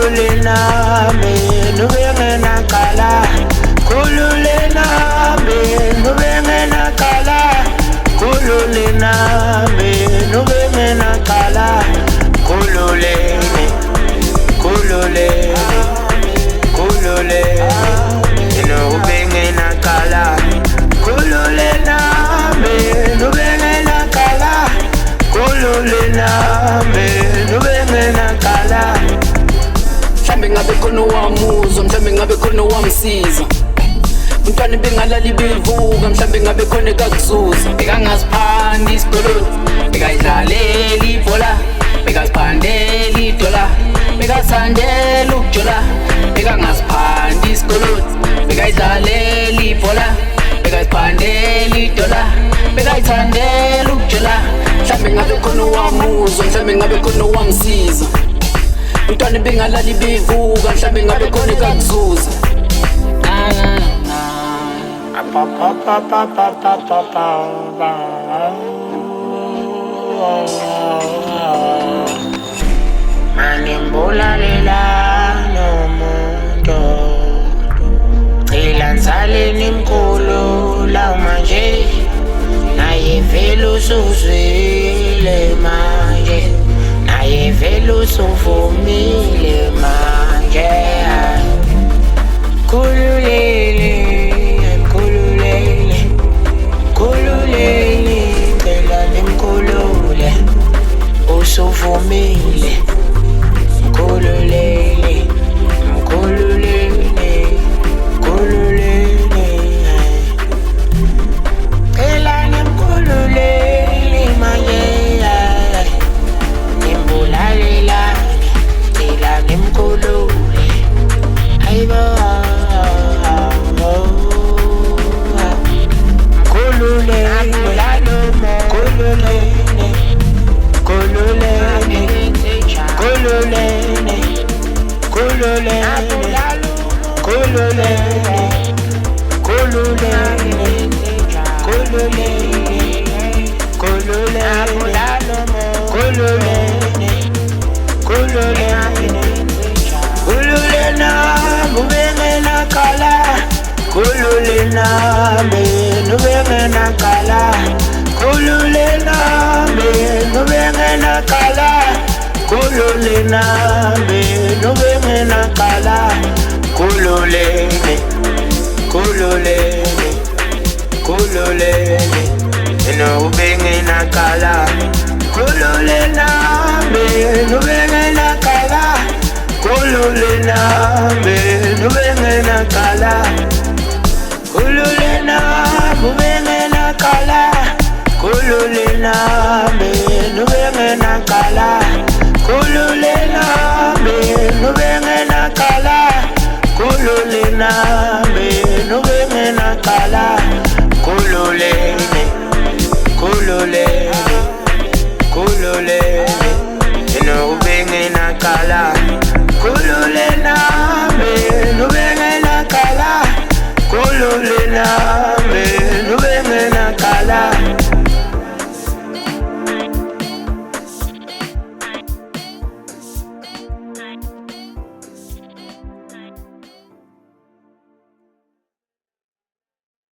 kululena me nubengena kala kululena me nubengena kala kululena me nubengena kala kululene kululene kululene nubengena kala kululena me nubengena kala kululena me nubengena kala. Mhlambe ngabe khona owamuzwa, mhlambe ngabe khona owamsiza. Umntwana bengalali bevuka, mhlambe ngabe khona ekakuzuza. Bekangaziphandi isikoloti, bekayidlalela ibhola, bekaziphandela idola, bekasandela ukujola. Bekangaziphandi isikoloti, bekayidlalela ibhola, bekaziphandela idola, bekayithandela ukujola. Mhlambe ngabe khona owamuzwa, mhlambe ngabe khona owamsiza. Umntwana bengalali bevuka, mhlambe ngabe khona ekakuzuza. Manimbulalela nomuntu cila nsalini mkhulu law manje naye vele usuzwile manje naye vele usuvumile manje kululele kululele kululele ngela nimkhulule usuvumile kululele mkhululele kululele ngela nimkhululele manje nimbulalela ngela nimkhulule ayibo kululena me nubengena kala kululena me nubengena kala kululena me nubengena kala kululene kululene kululene nubengena kala kululena me nubengena kala kululena me nubengena kala